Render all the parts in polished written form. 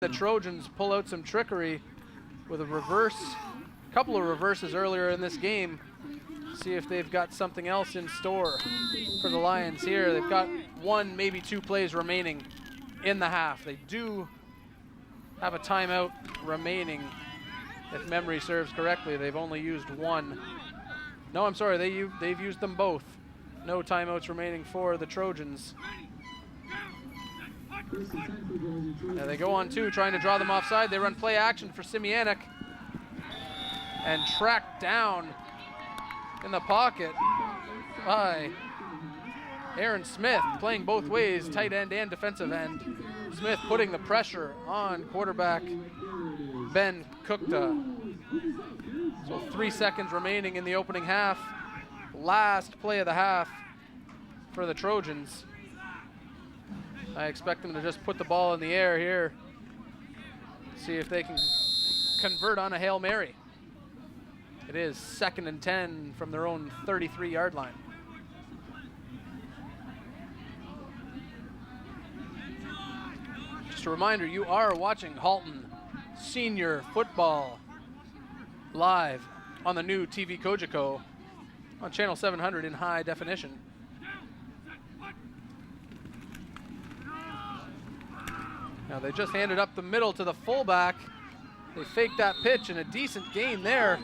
The Trojans pull out some trickery with a reverse, couple of reverses earlier in this game. See if they've got something else in store for the Lions here. They've got one, maybe two plays remaining in the half. They do have a timeout remaining, if memory serves correctly. They've only used one. No, I'm sorry, they've used them both. No timeouts remaining for the Trojans. Now they go on two, trying to draw them offside. They run play action for Simianic and tracked down in the pocket by Aaron Smith, playing both ways, tight end and defensive end. Smith putting the pressure on quarterback Ben Kukta. So 3 seconds remaining in the opening half. Last play of the half for the Trojans. I expect them to just put the ball in the air here. See if they can convert on a Hail Mary. It is 2nd and 10 from their own 33-yard line. Just a reminder, you are watching Halton Senior Football live on the new TV Kojiko on channel 700 in high definition. Now they just handed up the middle to the fullback. They faked that pitch, and a decent gain there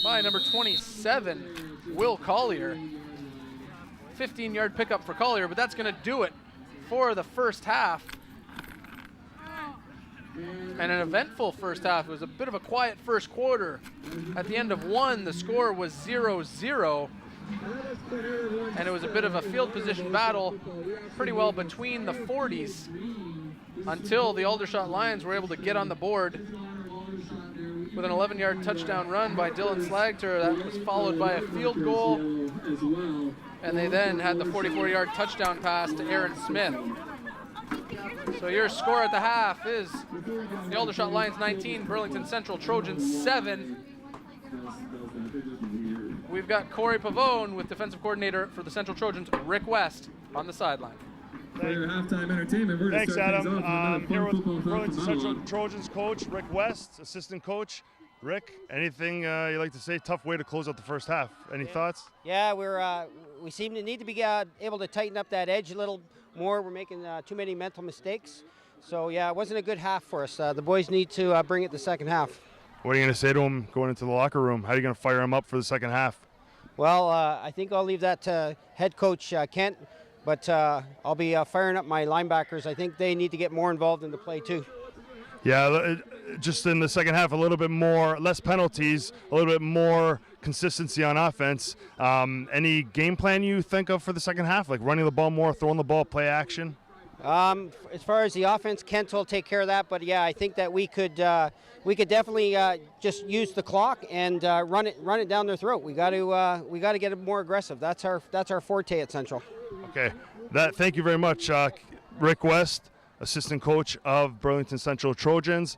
by number 27, Will Collier. 15-yard pickup for Collier, but that's going to do it for the first half. And an eventful first half. It was a bit of a quiet first quarter. At the end of one, the score was 0-0. And it was a bit of a field position battle, pretty well between the 40s, until the Aldershot Lions were able to get on the board with an 11-yard touchdown run by Dylan Slagter. That was followed by a field goal, and they then had the 44-yard touchdown pass to Aaron Smith. So your score at the half is the Aldershot Lions 19, Burlington Central Trojans 7. We've got Corey Pavone with defensive coordinator for the Central Trojans, Rick West, on the sideline. For your halftime entertainment, we're Thanks, Adam. I'm here with Burlington Central Trojans coach, Rick West, assistant coach. Rick, anything you'd like to say? Tough way to close out the first half. Any thoughts? Yeah, we seem to need to be able to tighten up that edge a little more. We're making too many mental mistakes. So, yeah, it wasn't a good half for us. The boys need to bring it the second half. What are you going to say to them going into the locker room? How are you going to fire them up for the second half? Well, I think I'll leave that to head coach Kent, but I'll be firing up my linebackers. I think they need to get more involved in the play too. Yeah, just in the second half, a little bit more, less penalties, a little bit more consistency on offense. Any game plan you think of for the second half, like running the ball more, throwing the ball, play action? As far as the offense, Kent will take care of that. But yeah, I think that we could definitely just use the clock and run it down their throat. We got to get it more aggressive. That's our forte at Central. Okay, thank you very much, Rick West, assistant coach of Burlington Central Trojans.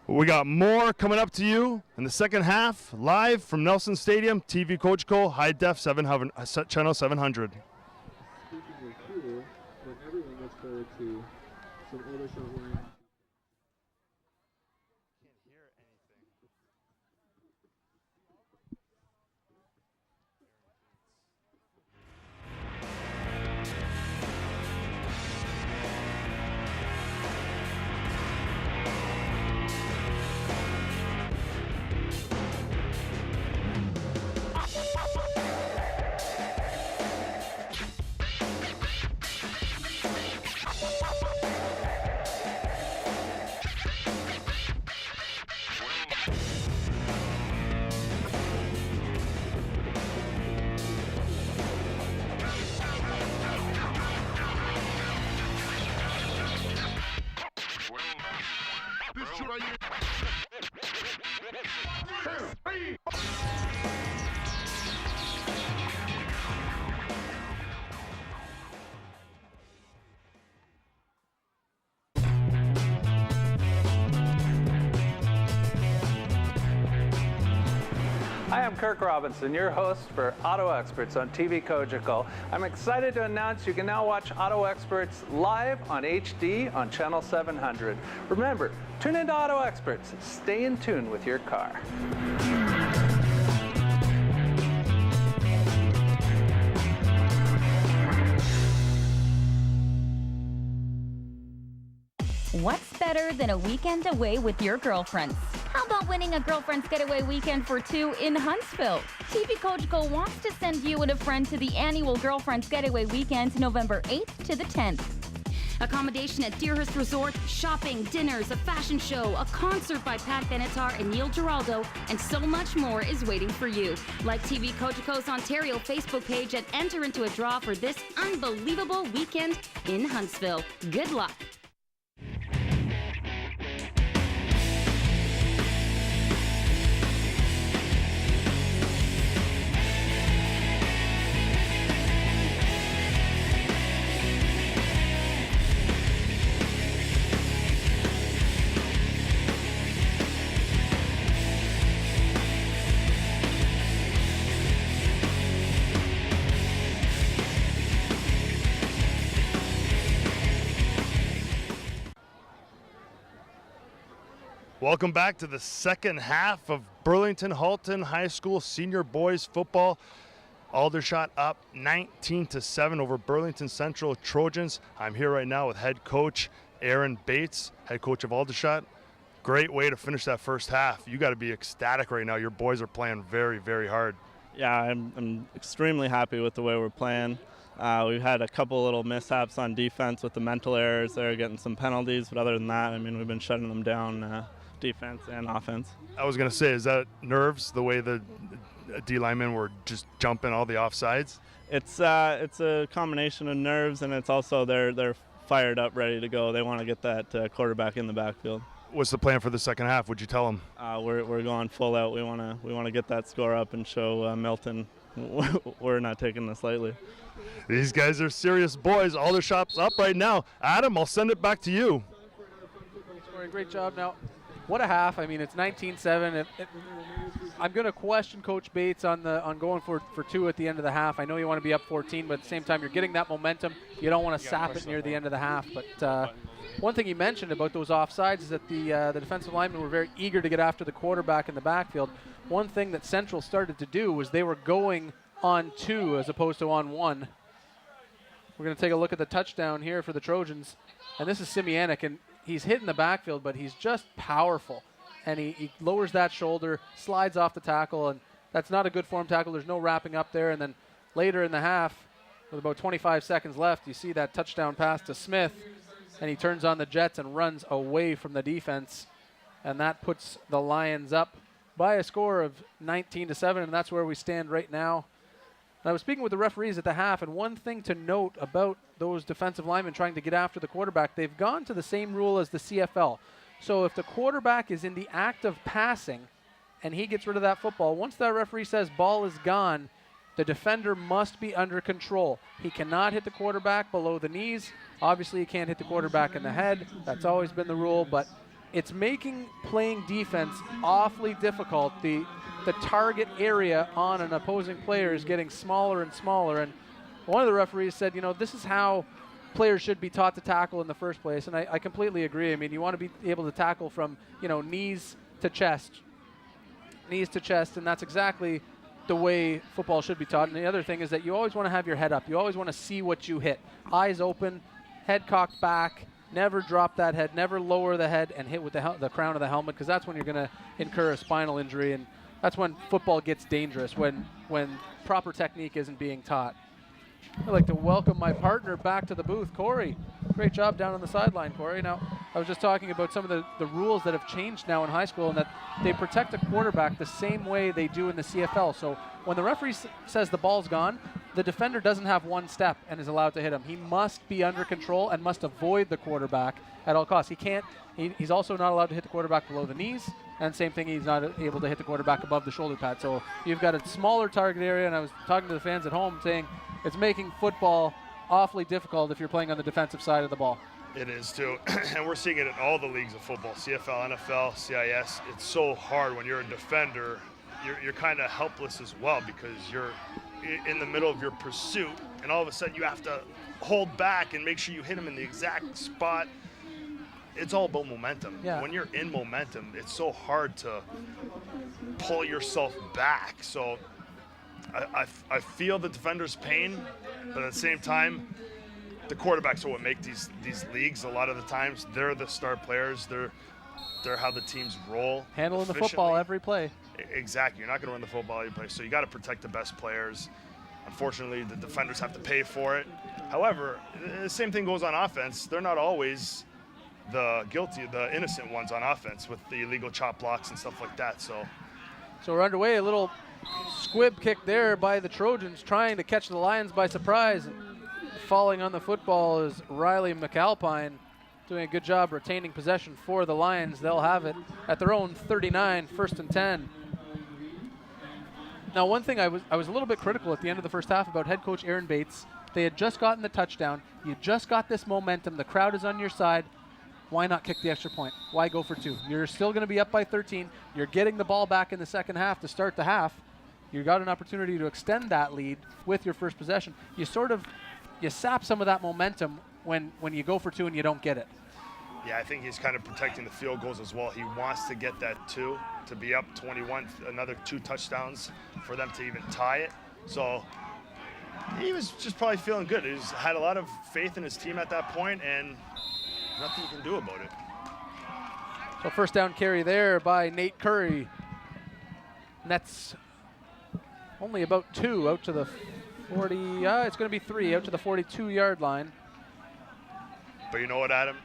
We got more coming up to you in the second half, live from Nelson Stadium, TV Coach Co, high def channel 700. Everyone looks forward to some Aldershot Lions. Hi, I'm Kirk Robinson, your host for Auto Experts on TV Cogeco. I'm excited to announce you can now watch Auto Experts live on HD on Channel 700. Remember, tune into Auto Experts. Stay in tune with your car. What's better than a weekend away with your girlfriends? How about winning a girlfriend's getaway weekend for two in Huntsville? TV Cogeco wants to send you and a friend to the annual Girlfriend's Getaway Weekend, November 8th to the 10th. Accommodation at Deerhurst Resort, shopping, dinners, a fashion show, a concert by Pat Benatar and Neil Giraldo, and so much more is waiting for you. Like TV Cogeco's Ontario Facebook page and enter into a draw for this unbelievable weekend in Huntsville. Good luck. Welcome back to the second half of Burlington Halton High School Senior Boys Football. Aldershot up 19-7 over Burlington Central Trojans. I'm here right now with head coach Aaron Bates, head coach of Aldershot. Great way to finish that first half. You got to be ecstatic right now. Your boys are playing very, very hard. Yeah, I'm extremely happy with the way we're playing. We've had a couple little mishaps on defense with the mental errors there, getting some penalties, but other than that, I mean, we've been shutting them down. Defense and offense. I was going to say, is that nerves, the way the D linemen were just jumping all the offsides? It's a combination of nerves, and it's also they're fired up, ready to go. They want to get that quarterback in the backfield. What's the plan for the second half? Would you tell them? We're going full out. We want to get that score up and show Milton we're not taking this lightly. These guys are serious boys. Aldershot's up right now. Adam, I'll send it back to you. Great job. Now, what a half. I mean, it's 19-7. I'm going to question Coach Bates on going for two at the end of the half. I know you want to be up 14, but at the same time, you're getting that momentum. You don't want to sap it near the end of the half. But one thing he mentioned about those offsides is that the defensive linemen were very eager to get after the quarterback in the backfield. One thing that Central started to do was they were going on two as opposed to on one. We're going to take a look at the touchdown here for the Trojans. And this is Simianic, and he's hitting the backfield, but he's just powerful. And he lowers that shoulder, slides off the tackle, and that's not a good form tackle. There's no wrapping up there. And then later in the half, with about 25 seconds left, you see that touchdown pass to Smith, and he turns on the jets and runs away from the defense. And that puts the Lions up by a score of 19-7, and that's where we stand right now. And I was speaking with the referees at the half, and one thing to note about those defensive linemen trying to get after the quarterback, they've gone to the same rule as the CFL. So if the quarterback is in the act of passing and he gets rid of that football, once that referee says ball is gone, the defender must be under control. He cannot hit the quarterback below the knees. Obviously, he can't hit the quarterback in the head. That's always been the rule, but it's making playing defense awfully difficult. The target area on an opposing player is getting smaller and smaller. And one of the referees said, this is how players should be taught to tackle in the first place. And I completely agree. I mean, you want to be able to tackle from, knees to chest, and that's exactly the way football should be taught. And the other thing is that you always want to have your head up. You always want to see what you hit. Eyes open, head cocked back, never drop that head, never lower the head and hit with the crown of the helmet, because that's when you're going to incur a spinal injury. And that's when football gets dangerous, when proper technique isn't being taught. I'd like to welcome my partner back to the booth, Corey. Great job down on the sideline, Corey. Now, I was just talking about some of the rules that have changed now in high school, and that they protect a quarterback the same way they do in the CFL. So when the referee says the ball's gone, the defender doesn't have one step and is allowed to hit him. He must be under control and must avoid the quarterback at all costs. He's also not allowed to hit the quarterback below the knees, and same thing, he's not able to hit the quarterback above the shoulder pad. So you've got a smaller target area, and I was talking to the fans at home saying it's making football awfully difficult if you're playing on the defensive side of the ball. It is too, and we're seeing it in all the leagues of football, CFL, NFL, CIS. It's so hard when you're a defender you're kind of helpless as well, because you're in the middle of your pursuit, and all of a sudden you have to hold back and make sure you hit him in the exact spot. It's all about momentum. Yeah. When you're in momentum, it's so hard to pull yourself back. So I feel the defender's pain, but at the same time, the quarterbacks are what make these leagues. A lot of the times, they're the star players. They're how the teams roll. Handling the football every play. Exactly. You're not going to run the football every play, so you got to protect the best players. Unfortunately, the defenders have to pay for it. However, the same thing goes on offense. They're not always the innocent ones on offense with the illegal chop blocks and stuff like that. So we're underway. A little squib kick there by the Trojans, trying to catch the Lions by surprise. Falling on the football is Riley McAlpine, doing a good job retaining possession for the Lions. They'll have it at their own 39, 1st and 10. Now, one thing I was a little bit critical at the end of the first half about head coach Aaron Bates. They had just gotten the touchdown. You just got this momentum. The crowd is on your side. Why not kick the extra point? Why go for 2? You're still going to be up by 13. You're getting the ball back in the second half to start the half. You got an opportunity to extend that lead with your first possession. You sap some of that momentum when you go for 2 and you don't get it. yeah, I think he's kind of protecting the field goals as well. He wants to get that 2 to be up 21, another 2 touchdowns for them to even tie it. So he was just probably feeling good. He's had a lot of faith in his team at that point, and nothing you can do about it. So first down carry there by Nate Curry. Nets only about 2 out to the 40. It's going to be 3 out to the 42-yard line. But you know what, Adam?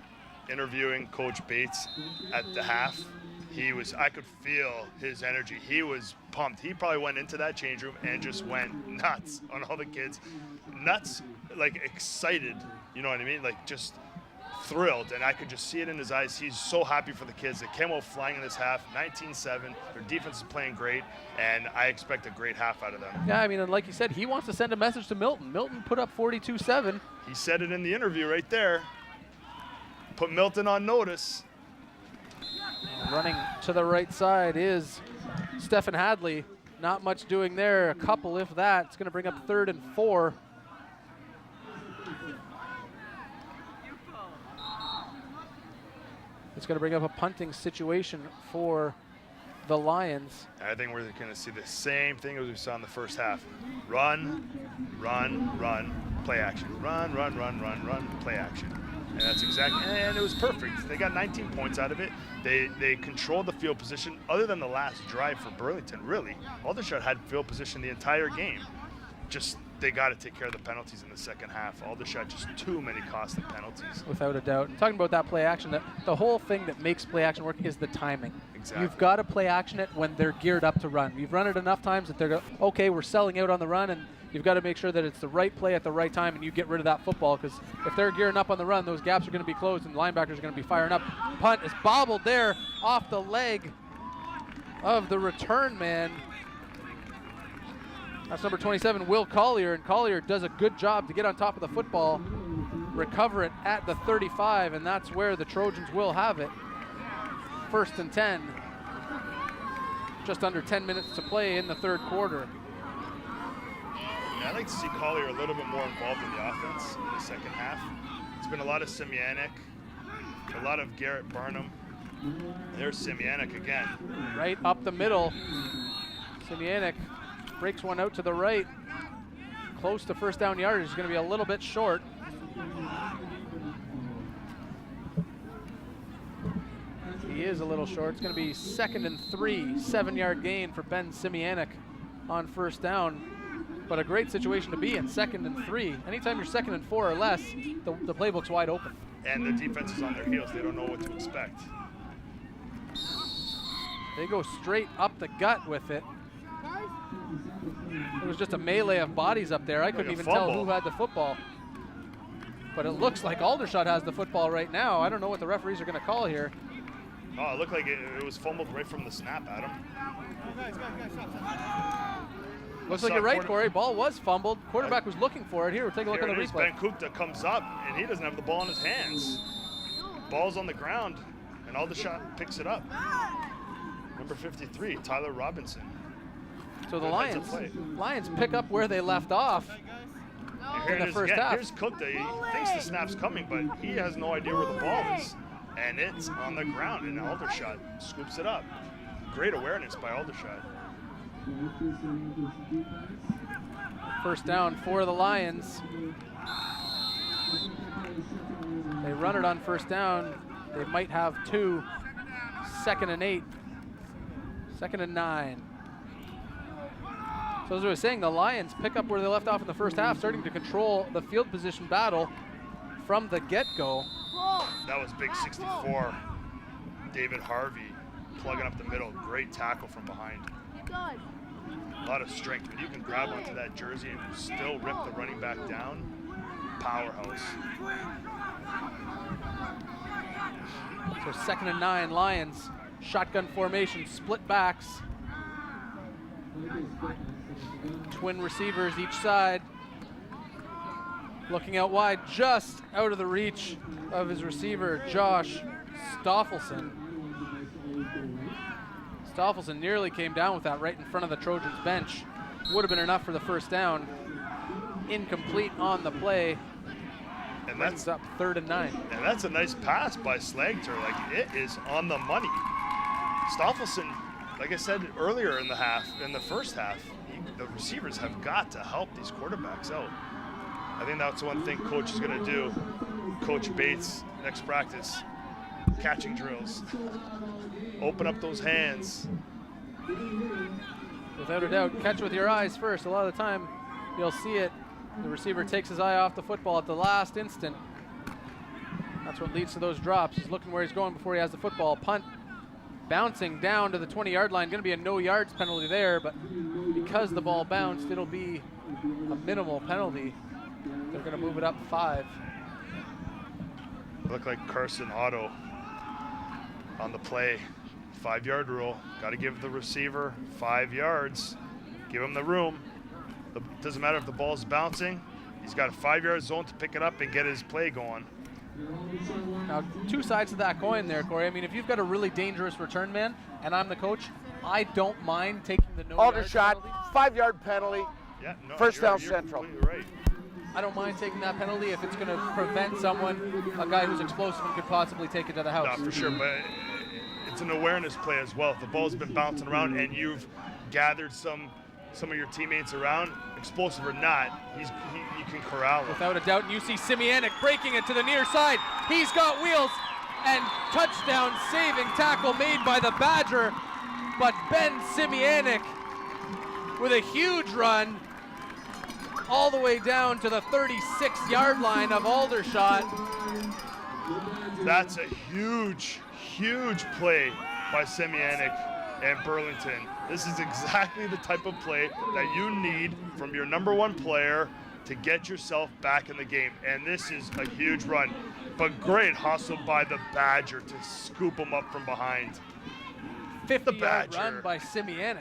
Interviewing Coach Bates at the half, I could feel his energy. He was pumped. He probably went into that change room and just went nuts on all the kids. Nuts, like excited, you know what I mean? Like just thrilled, and I could just see it in his eyes. He's so happy for the kids. They came out flying in this half, 19-7. Their defense is playing great, and I expect a great half out of them. Yeah, I mean, and like you said, he wants to send a message to Milton. Milton put up 42-7. He said it in the interview right there. Put Milton on notice. Running to the right side is Stephen Hadley. Not much doing there. A couple, if that. It's going to bring up 3rd and 4. It's going to bring up a punting situation for the Lions. I think we're going to see the same thing as we saw in the first half. Run, run, run, play action. Run, run, run, run, run, play action. And that's exactly, and it was perfect. They got 19 points out of it. They controlled the field position. Other than the last drive for Burlington, really, Aldershot had field position the entire game. Just they got to take care of the penalties in the second half. Aldershot just too many costly penalties. Without a doubt. Talking about that play action, the whole thing that makes play action work is the timing. Exactly. You've got to play action it when they're geared up to run. You've run it enough times that they're okay, we're selling out on the run, and you've got to make sure that it's the right play at the right time and you get rid of that football, because if they're gearing up on the run, those gaps are going to be closed and linebackers are going to be firing up. Punt is bobbled there off the leg of the return man. That's number 27, Will Collier, and Collier does a good job to get on top of the football, recover it at the 35, and that's where the Trojans will have it. 1st and 10. Just under 10 minutes to play in the third quarter. Yeah, I'd like to see Collier a little bit more involved in the offense in the second half. It's been a lot of Simianic, a lot of Garrett Barnum. There's Simianic again. Right up the middle. Simianic breaks one out to the right. Close to first down yardage. He's going to be a little bit short. He is a little short. It's going to be 2nd and 3, 7-yard gain for Ben Simianic on first down. But a great situation to be in, 2nd and 3. Anytime you're 2nd and 4 or less, the playbook's wide open. And the defense is on their heels. They don't know what to expect. They go straight up the gut with it. It was just a melee of bodies up there. I couldn't even tell who had the football. But it looks like Aldershot has the football right now. I don't know what the referees are going to call here. Oh, it looked like it was fumbled right from the snap, Adam. Looks like you're right, Corey. Ball was fumbled. Quarterback was looking for it. Here, we'll take a look at the replay. Ben Kukta comes up, and he doesn't have the ball in his hands. Ball's on the ground, and Aldershot picks it up. Number 53, Tyler Robinson. So the Good length of Lions pick up where they left off in the first half. Here's Cook. He thinks the snap's coming, but he has no idea where the ball is. And it's on the ground, and Aldershot scoops it up. Great awareness by Aldershot. First down for the Lions. They run it on first down. They might have 2. 2nd and 8. 2nd and 9. So as I was saying, the Lions pick up where they left off in the first half, starting to control the field position battle from the get-go. That was big 64. David Harvey plugging up the middle. Great tackle from behind. A lot of strength. When you can grab onto that jersey and still rip the running back down, powerhouse. So 2nd and 9, Lions. Shotgun formation, split backs. Twin receivers each side. Looking out wide, just out of the reach of his receiver, Josh Stoffelson. Stoffelson nearly came down with that right in front of the Trojans bench. Would have been enough for the first down. Incomplete on the play. And that's up 3rd and 9. And that's a nice pass by Slagter. Like, it is on the money. Stoffelson, like I said earlier in the first half, the receivers have got to help these quarterbacks out. I think that's one thing Coach is going to do. Coach Bates, next practice, catching drills. Open up those hands. Without a doubt, catch with your eyes first. A lot of the time, you'll see it. The receiver takes his eye off the football at the last instant. That's what leads to those drops. He's looking where he's going before he has the football. Punt bouncing down to the 20-yard line. Going to be a no yards penalty there, but because the ball bounced, it'll be a minimal penalty. They're going to move it up 5. Look like Carson Otto on the play. 5-yard rule. Got to give the receiver 5 yards. Give him the room. Doesn't matter if the ball's bouncing. He's got a 5-yard zone to pick it up and get his play going. Now, 2 sides of that coin there, Corey. I mean, if you've got a really dangerous return man and I'm the coach, I don't mind taking the no Aldershot, 5-yard penalty. Yeah, no, First down you're Central. completely right. I don't mind taking that penalty if it's going to prevent someone, a guy who's explosive and could possibly take it to the house. No, for sure, but it's an awareness play as well. If the ball's been bouncing around and you've gathered some of your teammates around, explosive or not, you can corral him. Without a doubt, and you see Simianic breaking it to the near side. He's got wheels, and touchdown saving tackle made by the Badger, but Ben Simianic with a huge run all the way down to the 36-yard line of Aldershot. That's a huge, huge play by Simianic and Burlington. This is exactly the type of play that you need from your number 1 player to get yourself back in the game. And this is a huge run, but great hustle by the Badger to scoop him up from behind. 50-yard run by Simianic.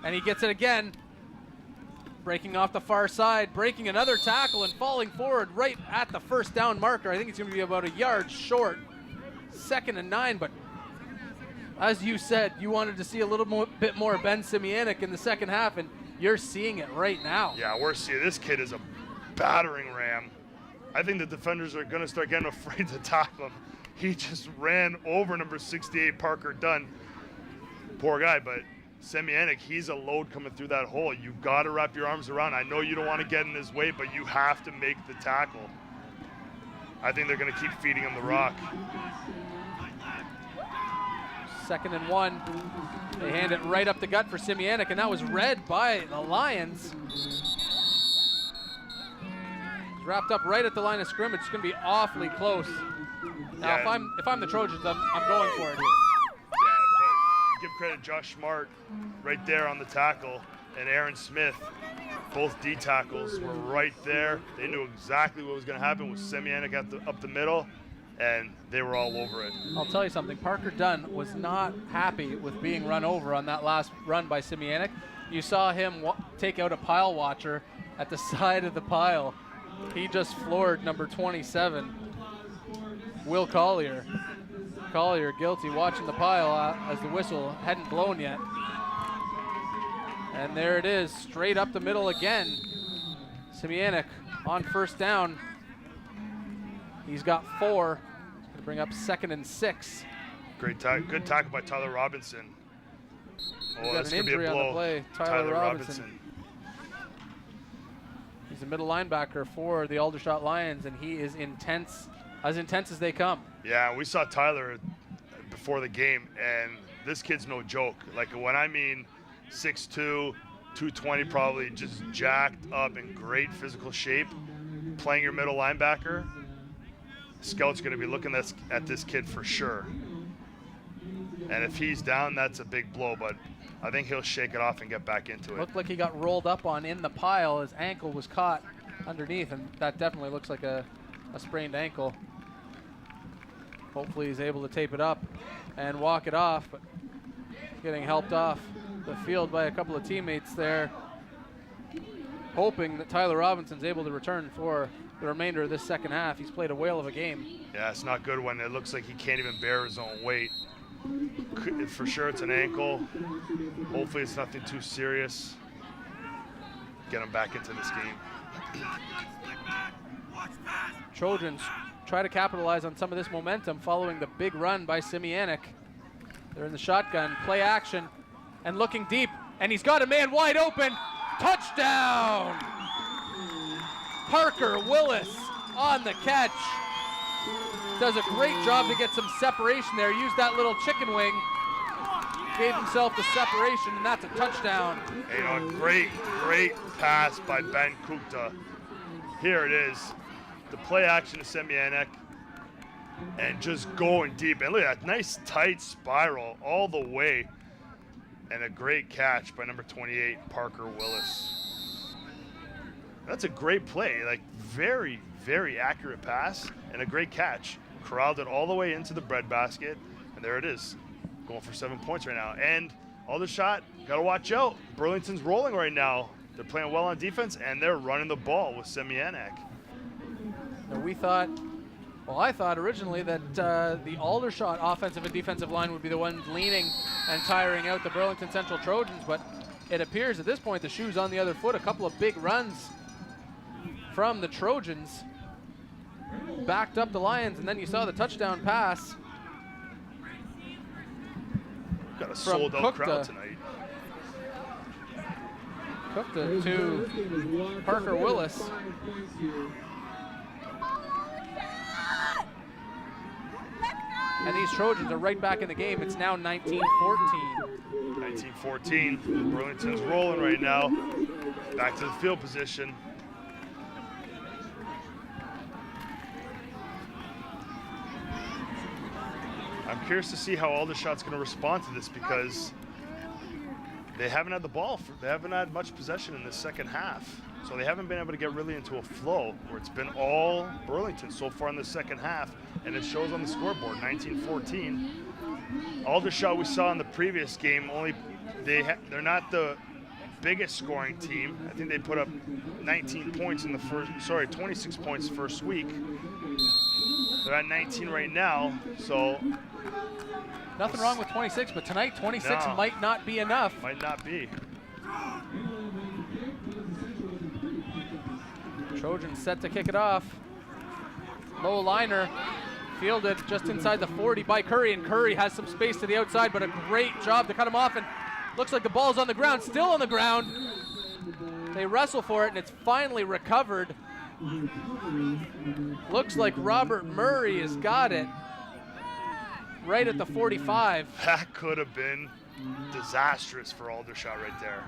And he gets it again. Breaking off the far side, breaking another tackle and falling forward right at the first down marker. I think it's going to be about a yard short. 2nd and 9, but as you said, you wanted to see a little bit more Ben Simianic in the second half, and you're seeing it right now. Yeah, we're seeing this kid is a battering ram. I think the defenders are going to start getting afraid to tackle him. He just ran over number 68, Parker Dunn. Poor guy, but Simianic, he's a load coming through that hole. You've got to wrap your arms around. I know you don't want to get in his way, but you have to make the tackle. I think they're going to keep feeding him the rock. 2nd and 1. They hand it right up the gut for Simianic, and that was read by the Lions. It's wrapped up right at the line of scrimmage. It's going to be awfully close. Now, Yeah. if I'm the Trojans, I'm going for it here. Yeah, but give credit to Josh Smart right there on the tackle, and Aaron Smith. Both D tackles were right there. They knew exactly what was going to happen with Simianic up the middle, and they were all over it. I'll tell you something. Parker Dunn was not happy with being run over on that last run by Simianic. You saw him take out a pile watcher at the side of the pile. He just floored number 27, Will Collier. Collier guilty watching the pile as the whistle hadn't blown yet. And there it is, straight up the middle again. Simianic on first down. He's got 4. Gonna bring up 2nd and 6. Good tackle by Tyler Robinson. Got That's an going to be injury a blow. on the play. Tyler Robinson. He's a middle linebacker for the Aldershot Lions, and he is intense as they come. Yeah, we saw Tyler before the game, and this kid's no joke. Like, when I mean 6'2", 220 probably, just jacked up in great physical shape, playing your middle linebacker, Scout's going to be looking at this kid for sure. And if he's down, that's a big blow, but I think he'll shake it off and get back into it. Looked like he got rolled up on in the pile. His ankle was caught underneath, and that definitely looks like a sprained ankle. Hopefully he's able to tape it up and walk it off, but getting helped off the field by a couple of teammates there, hoping that Tyler Robinson's able to return for the remainder of this second half. He's played a whale of a game. Yeah, it's not good when it looks like he can't even bear his own weight. For sure it's an ankle. Hopefully it's nothing too serious. Get him back into this game. Trojans try to capitalize on some of this momentum following the big run by Simianic. They're in the shotgun, play action, and looking deep, and he's got a man wide open. Touchdown! Parker Willis on the catch. Does a great job to get some separation there. Used that little chicken wing. Gave himself the separation, and that's a touchdown. You know, great pass by Ben Kukta. Here it is. The play action to Simianic, and just going deep. And look at that nice tight spiral all the way. And a great catch by number 28, Parker Willis. That's a great play. Like, very, very accurate pass and a great catch. Corralled it all the way into the breadbasket, and there it is. Going for 7 points right now. And Aldershot, got to watch out. Burlington's rolling right now. They're playing well on defense, and they're running the ball with Simianic. And I thought originally that the Aldershot offensive and defensive line would be the ones leaning and tiring out the Burlington Central Trojans, but it appears at this point the shoe's on the other foot. A couple of big runs from the Trojans backed up the Lions, and then you saw the touchdown pass. Got a sold-out crowd tonight. Kukta to Parker Willis. And these Trojans are right back in the game. It's now 19-14. 19-14. Burlington's rolling right now. Back to the field position. I'm curious to see how Aldershot's going to respond to this, because they haven't had the ball. They haven't had much possession in this second half. So they haven't been able to get really into a flow where it's been all Burlington so far in the second half, and it shows on the scoreboard, 19-14. Aldershot, we saw in the previous game, they're not the biggest scoring team. I think they put up 26 points first week. They're at 19 right now, so. Nothing wrong with 26, but tonight 26 might not be enough. Might not be. Trojans set to kick it off. Low liner, fielded just inside the 40 by Curry, and Curry has some space to the outside, but a great job to cut him off, and looks like the ball's on the ground, still on the ground. They wrestle for it, and it's finally recovered. Looks like Robert Murray has got it right at the 45. That could have been disastrous for Aldershot right there.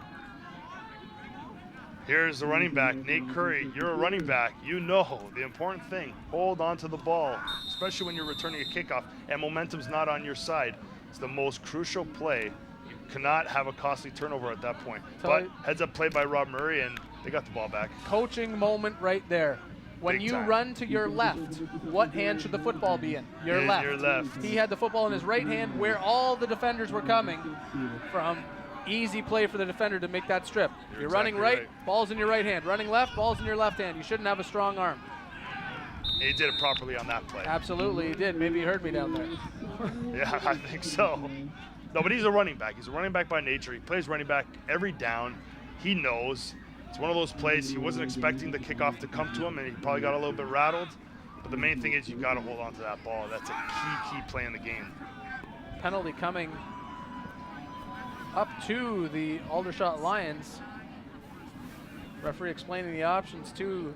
Here's the running back, Nate Curry. You're a running back. You know the important thing. Hold on to the ball, especially when you're returning a kickoff and momentum's not on your side. It's the most crucial play. You cannot have a costly turnover at that point. But heads up play by Rob Murray, and they got the ball back. Coaching moment right there. When you run to your left, what hand should the football be in? Your left. Your left. He had the football in his right hand where all the defenders were coming from. Easy play for the defender to make that strip. You're running right, ball's in your right hand. Running left, ball's in your left hand. You shouldn't have a strong arm. He did it properly on that play. Absolutely, he did. Maybe he heard me down there. Yeah, I think so. No, but he's a running back. He's a running back by nature. He plays running back every down. He knows. It's one of those plays he wasn't expecting the kickoff to come to him, and he probably got a little bit rattled. But the main thing is you got to hold on to that ball. That's a key play in the game. Penalty coming up to the Aldershot Lions. Referee explaining the options to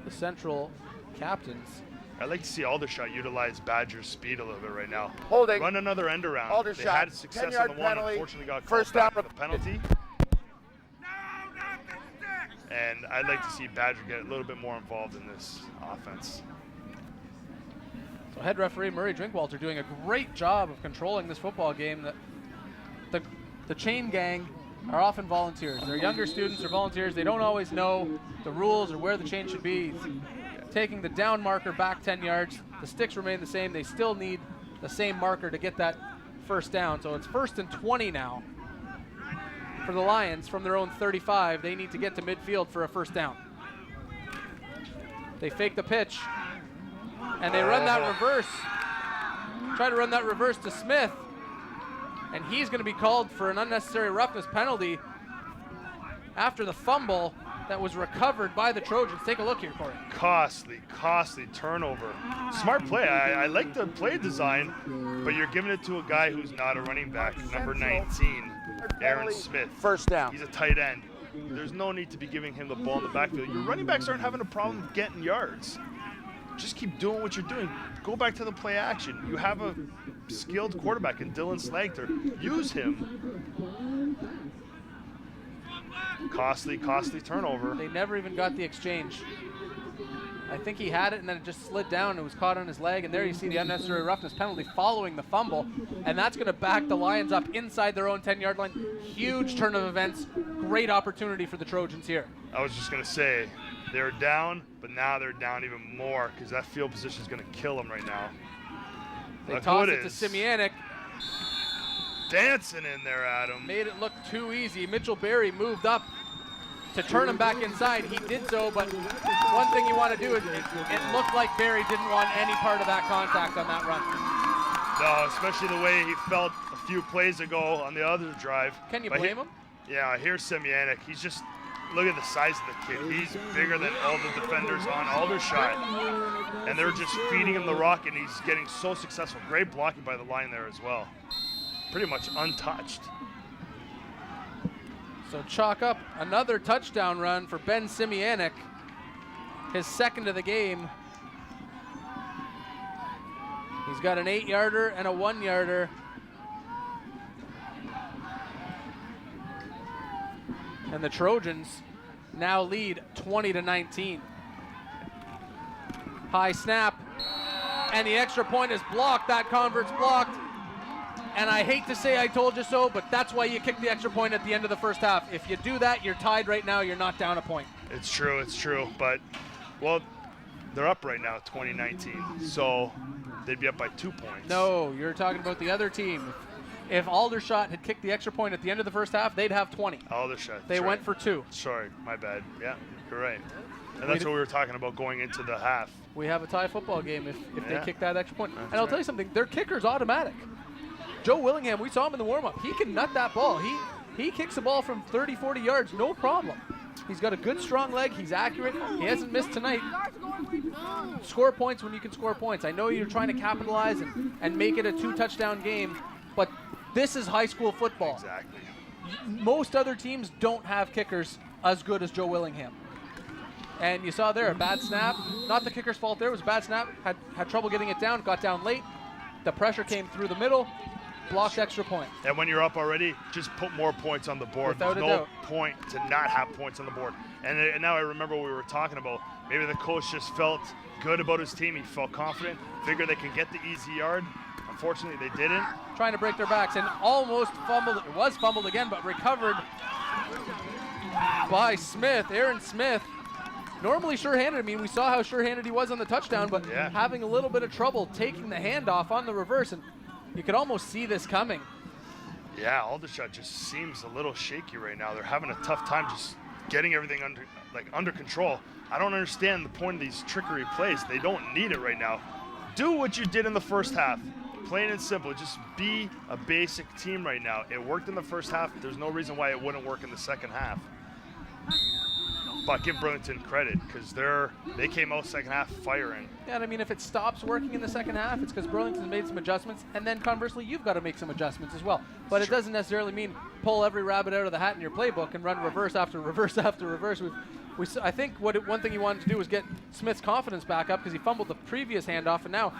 the Central captains. I'd like to see Aldershot utilize Badger's speed a little bit right now. Holding. Run another end around. Aldershot, They had success 10-yard on the one, penalty. unfortunately got First called back down. for the penalty. And I'd like to see Badger get a little bit more involved in this offense. So head referee Murray Drinkwalter doing a great job of controlling this football game. The chain gang are often volunteers. They're younger students or volunteers. They don't always know the rules or where the chain should be. Taking the down marker back 10 yards. The sticks remain the same. They still need the same marker to get that first down. So it's 1st and 20 now for the Lions from their own 35. They need to get to midfield for a first down. They fake the pitch, and they run that reverse. Try to run that reverse to Smith, and he's going to be called for an unnecessary roughness penalty after the fumble that was recovered by the Trojans. Take a look here, Corey. Costly turnover. Smart play. I like the play design, but you're giving it to a guy who's not a running back, number 19, Aaron Smith. First down. He's a tight end. There's no need to be giving him the ball in the backfield. Your running backs aren't having a problem getting yards. Just keep doing what you're doing. Go back to the play action. You have a skilled quarterback in Dylan Slagter. Use him. Costly turnover. They never even got the exchange. I think he had it, and then it just slid down. It was caught on his leg, and there you see the unnecessary roughness penalty following the fumble, and that's going to back the Lions up inside their own 10-yard line. Huge turn of events. Great opportunity for the Trojans here. I was just going to say, they're down, but now they're down even more because that field position is going to kill them right now. They Look toss who it to Simianic. Dancing in there, Adam. Made it look too easy. Mitchell Berry moved up to turn him back inside. He did so, but one thing you want to do is it looked like Berry didn't want any part of that contact on that run. No, especially the way he felt a few plays ago on the other drive. Can you blame him? Yeah, here's Simianic. He's just, look at the size of the kid. He's bigger than all the defenders on Aldershot. And they're just feeding him the rock, and he's getting so successful. Great blocking by the line there as well. Pretty much untouched. So chalk up another touchdown run for Ben Simianic, his second of the game. He's got an 8-yarder and a 1-yarder. And the Trojans now lead 20-19. High snap, and the extra point is blocked. That convert's blocked. And I hate to say I told you so, but that's why you kick the extra point at the end of the first half. If you do that, you're tied right now. You're not down a point. It's true. But, well, they're up right now, 2019. So they'd be up by 2 points. No, you're talking about the other team. If Aldershot had kicked the extra point at the end of the first half, they'd have 20. Aldershot. They went for 2. Sorry, my bad. Yeah, you're right. And that's what we were talking about going into the half. We have a tie football game if they kick that extra point. That's and I'll tell you something, their kicker's automatic. Joe Willingham, we saw him in the warm-up. He can nut that ball. He kicks the ball from 30, 40 yards, no problem. He's got a good, strong leg. He's accurate. He hasn't missed tonight. Score points when you can score points. I know you're trying to capitalize and make it a 2-touchdown game, but this is high school football. Exactly. Most other teams don't have kickers as good as Joe Willingham. And you saw there a bad snap. Not the kicker's fault there. It was a bad snap. Had trouble getting it down. Got down late. The pressure came through the middle. Blocked extra point. And when you're up already, just put more points on the board. Without There's a no doubt. point to not have points on the board. And now I remember what we were talking about. Maybe the coach just felt good about his team. He felt confident, figured they could get the easy yard. Unfortunately, they didn't. Trying to break their backs and almost fumbled. It was fumbled again, but recovered by Smith, Aaron Smith. Normally sure-handed. I mean, we saw how sure-handed he was on the touchdown, but having a little bit of trouble taking the handoff on the reverse, and you could almost see this coming. Yeah, Aldershot just seems a little shaky right now. They're having a tough time just getting everything under control. I don't understand the point of these trickery plays. They don't need it right now. Do what you did in the first half. Plain and simple, just be a basic team right now. It worked in the first half. There's no reason why it wouldn't work in the second half. But give Burlington credit because they came out second half firing. Yeah, and I mean, if it stops working in the second half, it's because Burlington's made some adjustments, and then conversely, you've got to make some adjustments as well. But it doesn't necessarily mean pull every rabbit out of the hat in your playbook and run reverse after reverse after reverse. I think one thing he wanted to do was get Smith's confidence back up because he fumbled the previous handoff, and now